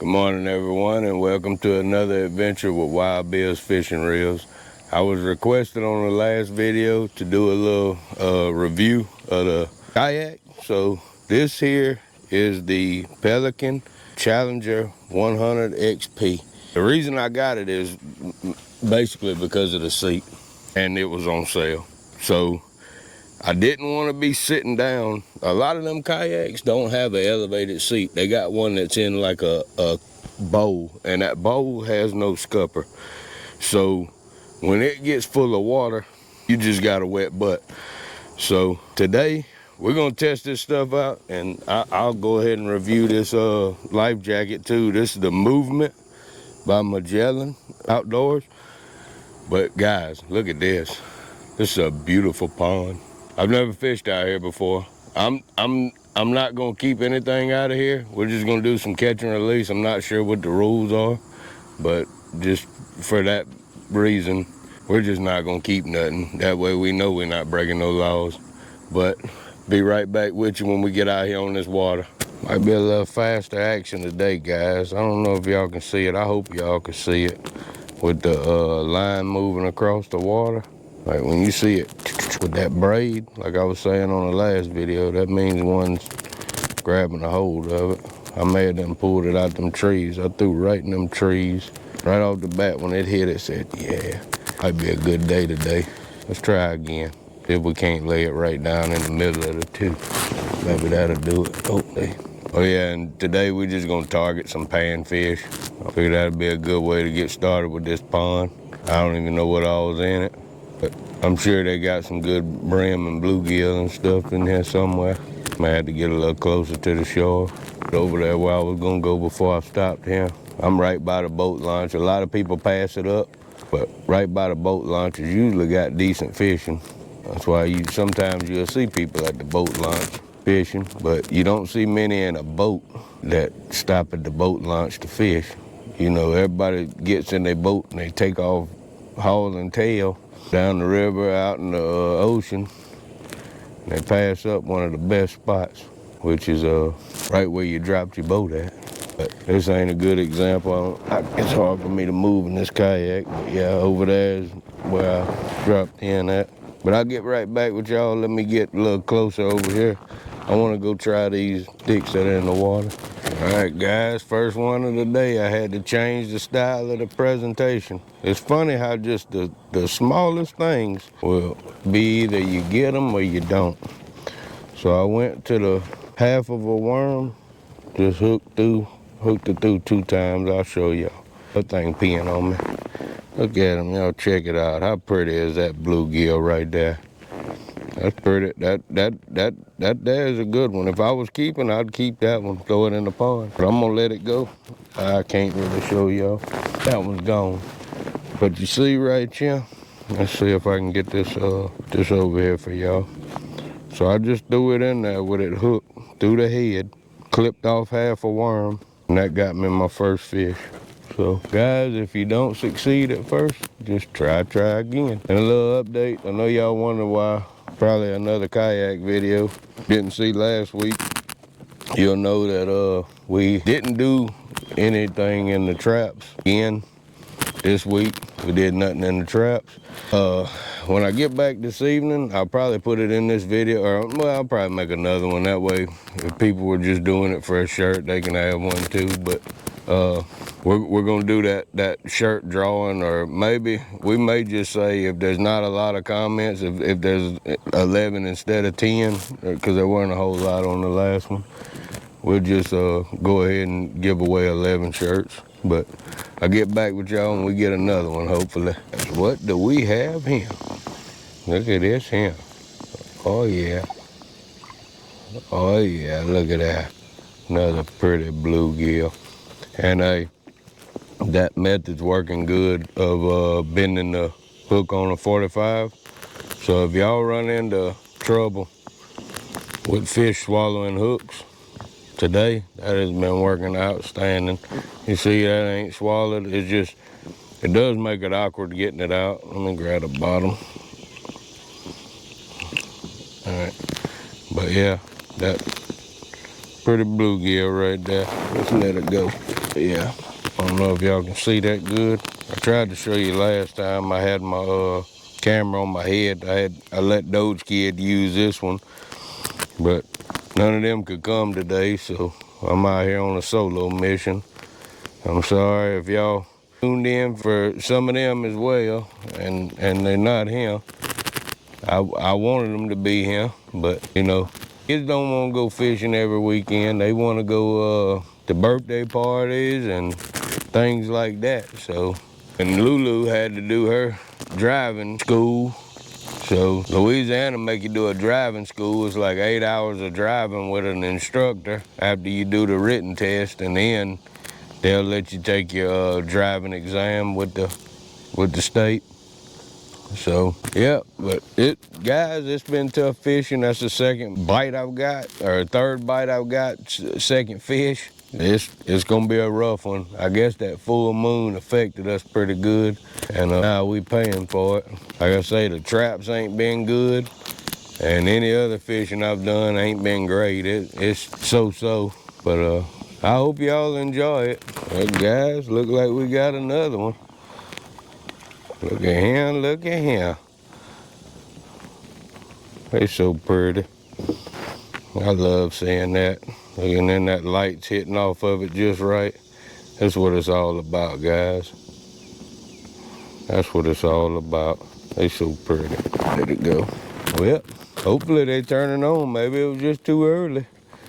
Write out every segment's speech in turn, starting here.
Good morning, everyone, and welcome to another adventure with Wild Bill's Fishing Reels. I was requested on the last video to do a little review of the kayak. So this here is the Pelican Challenger 100 XP. The reason I got it is basically because of the seat, and it was on sale. So I didn't want to be sitting down. A lot of them kayaks don't have an elevated seat. They got one that's in like a bowl, and that bowl has no scupper. So when it gets full of water, you just got a wet butt. So today we're gonna test this stuff out, and I'll go ahead and review this life jacket too. This is the Movement by Magellan Outdoors. But guys, look at this. This is a beautiful pond. I've never fished out here before. I'm not gonna keep anything out of here. We're just gonna do some catch and release. I'm not sure what the rules are, but just for that reason, we're just not gonna keep nothing. That way we know we're not breaking no laws. But be right back with you when we get out here on this water. Might be a little faster action today, guys. I don't know if y'all can see it. I hope y'all can see it with the line moving across the water. Like when you see it with that braid, like I was saying on the last video, that means one's grabbing a hold of it. I may have done pulled it out them trees. I threw right in them trees. Right off the bat when it hit, it said, yeah, might be a good day today. Let's try again. See if we can't lay it right down in the middle of the two. Maybe that'll do it. Oh yeah, and today we're just gonna target some panfish. I figured that'd be a good way to get started with this pond. I don't even know what all was in it, but I'm sure they got some good brim and bluegill and stuff in here somewhere. I had to get a little closer to the shore. Over there where I was gonna go before I stopped here. I'm right by the boat launch. A lot of people pass it up, but right by the boat launch is usually got decent fishing. That's why sometimes you'll see people at the boat launch fishing, but you don't see many in a boat that stop at the boat launch to fish. You know, everybody gets in their boat and they take off hauling tail down the river, out in the ocean. And they pass up one of the best spots, which is right where you dropped your boat at. But this ain't a good example. It's hard for me to move in this kayak. But yeah, over there is where I dropped in at. But I'll get right back with y'all. Let me get a little closer over here. I want to go try these sticks that are in the water. All right, guys, first one of the day. I had to change the style of the presentation. It's funny how just the smallest things will be either you get them or you don't. So I went to the half of a worm, just hooked it through 2 times. I'll show y'all. That thing peeing on me. Look at him, y'all check it out. How pretty is that bluegill right there? That's pretty. That there is a good one. If I was keeping, I'd keep that one, throw it in the pond. But I'm gonna let it go. I can't really show y'all. That one's gone. But you see right here, let's see if I can get this over here for y'all. So I just threw it in there with it hooked through the head, clipped off half a worm, and that got me my first fish. So guys, if you don't succeed at first, just try again. And a little update, I know y'all wonder why probably another kayak video didn't see last week. You'll know that we didn't do anything in the traps again this week. We did nothing in the traps. When I get back this evening, I'll probably put it in this video, or well, I'll probably make another one. That way, if people were just doing it for a shirt, they can have one too. But we're gonna do that shirt drawing, or maybe we may just say if there's not a lot of comments, if there's 11 instead of 10, because there weren't a whole lot on the last one, we'll just go ahead and give away 11 shirts. But I'll get back with y'all when we get another one, hopefully. What do we have here? Look at this here. Oh yeah. Oh yeah, look at that. Another pretty bluegill. And that method's working good of bending the hook on a 45. So if y'all run into trouble with fish swallowing hooks today, that has been working outstanding. You see that ain't swallowed. It's just, it does make it awkward getting it out. Let me grab the bottom. All right, but yeah, that pretty bluegill right there. Let's let it go. Yeah, I don't know if y'all can see that good. I tried to show you last time. I had my camera on my head. I let Doge Kid use this one, but none of them could come today, so I'm out here on a solo mission. I'm sorry if y'all tuned in for some of them as well, and they're not here. I wanted them to be here, but you know, kids don't want to go fishing every weekend. They want to go to birthday parties and things like that. So, and Lulu had to do her driving school. So Louisiana make you do a driving school. It's like 8 hours of driving with an instructor after you do the written test, and then they'll let you take your driving exam with the state. So yeah, but guys, it's been tough fishing. That's the second bite I've got, or third bite I've got, second fish. It's gonna be a rough one. I guess that full moon affected us pretty good, and now we paying for it. Like I say, the traps ain't been good, and any other fishing I've done ain't been great. It's so-so, but I hope y'all enjoy it. Well, guys, look like we got another one. Look at him, look at him. They're so pretty. I love seeing that. And then that light's hitting off of it just right. That's what it's all about, guys. That's what it's all about. They so pretty. Let it go. Well, hopefully they turning on. Maybe it was just too early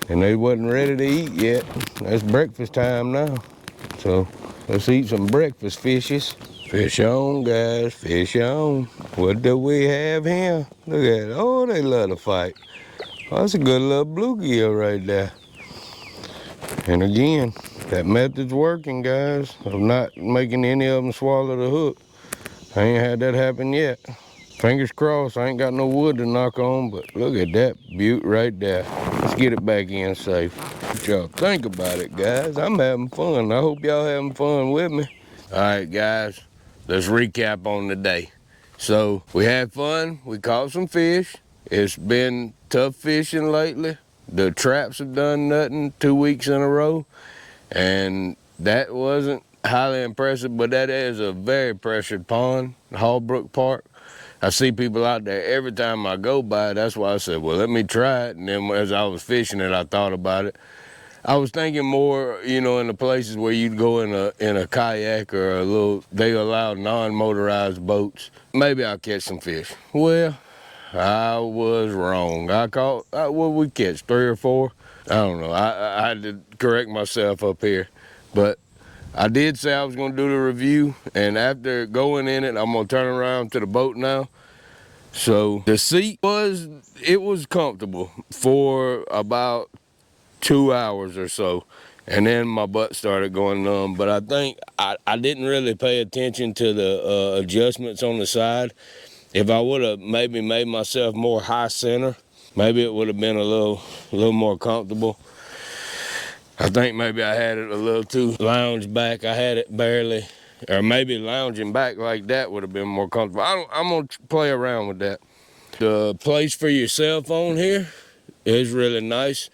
and they wasn't ready to eat yet. That's breakfast time now. So let's eat some breakfast fishes. Fish on, guys, fish on. What do we have here? Look at it. Oh, they love to fight. Oh, that's a good little bluegill right there. And again, that method's working, guys. Of not making any of them swallow the hook. I ain't had that happen yet. Fingers crossed, I ain't got no wood to knock on, but look at that beaut right there. Let's get it back in safe. What y'all think about it, guys? I'm having fun. I hope y'all having fun with me. All right, guys, let's recap on the day. So we had fun. We caught some fish. It's been tough fishing lately. The traps have done nothing 2 weeks in a row, and that wasn't highly impressive, but that is a very pressured pond, Holbrook Park. I see people out there every time I go by. That's why I said, well, let me try it. And then as I was fishing it, I thought about it. I was thinking more, you know, in the places where you'd go in a kayak or a little, they allow non-motorized boats. Maybe I'll catch some fish. Well, I was wrong. I caught, what we catch, 3 or 4? I don't know. I had to correct myself up here. But I did say I was going to do the review, and after going in it, I'm going to turn around to the boat now. So the seat was comfortable for about 2 hours or so, and then my butt started going numb. But I think I didn't really pay attention to the adjustments on the side. If I would have maybe made myself more high center, maybe it would have been a little more comfortable. I think maybe I had it a little too lounge back. I had it barely, or maybe lounging back like that would have been more comfortable. I'm gonna play around with that. The place for your cell phone here is really nice.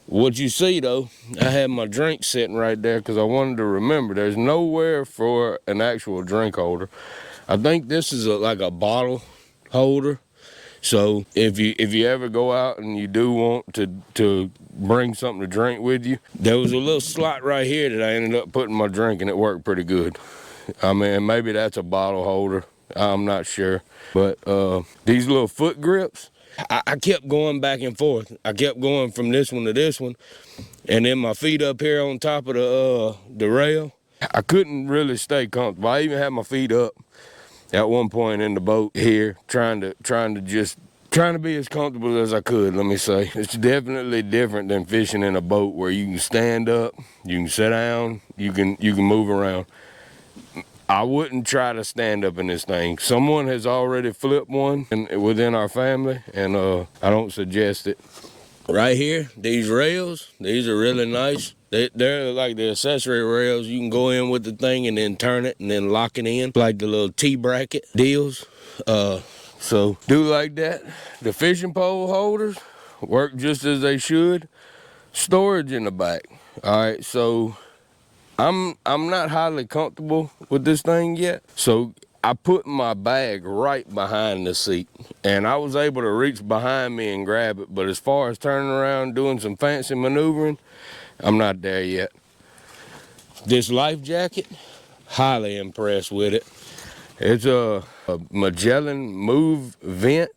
What you see though, I had my drink sitting right there because I wanted to remember there's nowhere for an actual drink holder. I think this is like a bottle holder. So if you ever go out and you do want to bring something to drink with you, there was a little slot right here that I ended up putting my drink, and it worked pretty good. I mean, maybe that's a bottle holder. I'm not sure. But these little foot grips, I kept going back and forth. I kept going from this one to this one, and then my feet up here on top of the rail. I couldn't really stay comfortable. I even had my feet up at one point in the boat here, trying to be as comfortable as I could. Let me say, it's definitely different than fishing in a boat where you can stand up, you can sit down, you can move around. I wouldn't try to stand up in this thing. Someone has already flipped one within our family, and I don't suggest it. Right here, these rails, these are really nice. They're like the accessory rails. You can go in with the thing and then turn it and then lock it in, like the little T-bracket deals. So do like that. The fishing pole holders work just as they should. Storage in the back. All right, so I'm not highly comfortable with this thing yet, so I put my bag right behind the seat, and I was able to reach behind me and grab it, but as far as turning around doing some fancy maneuvering, I'm not there yet. This life jacket, highly impressed with it. It's a Magellan Move vent,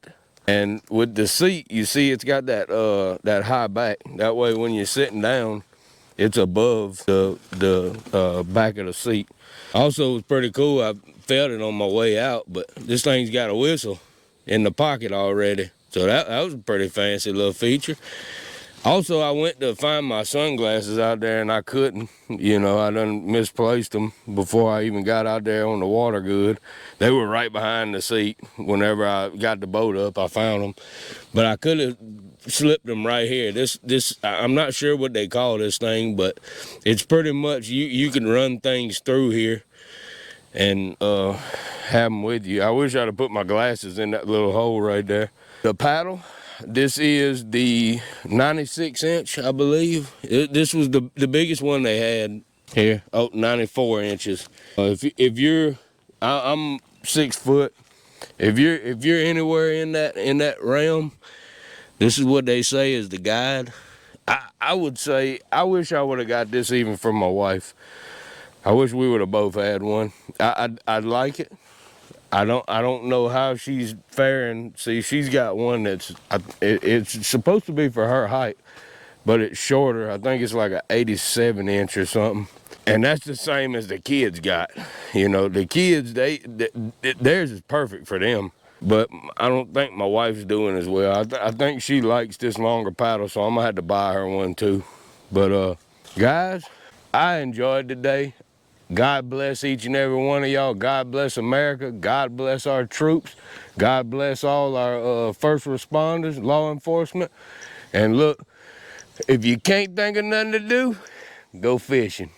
and with the seat, you see it's got that high back. That way when you're sitting down, it's above the back of the seat. Also, it's pretty cool. I felt it on my way out, but this thing's got a whistle in the pocket already. So that was a pretty fancy little feature. Also, I went to find my sunglasses out there and I couldn't. You know, I done misplaced them before I even got out there on the water good. They were right behind the seat. Whenever I got the boat up, I found them. But I could have slipped them right here. I'm not sure what they call this thing, but it's pretty much, you can run things through here and have them with you. I wish I'd have put my glasses in that little hole right there. The paddle. This is the 96 inch, I believe. This was the biggest one they had here. Oh, 94 inches. If you're, I'm 6 foot. If you're anywhere in that realm, this is what they say is the guide. I would say I wish I would have got this even from my wife. I wish we would have both had one. I'd like it. I don't know how she's faring. See, she's got one it's supposed to be for her height, but it's shorter. I think it's like a 87 inch or something. And that's the same as the kids got. You know, the kids, theirs is perfect for them. But I don't think my wife's doing as well. I think she likes this longer paddle, so I'm gonna have to buy her one too. But guys, I enjoyed today. God bless each and every one of y'all. God bless America. God bless our troops. God bless all our first responders, law enforcement. And look, if you can't think of nothing to do, go fishing.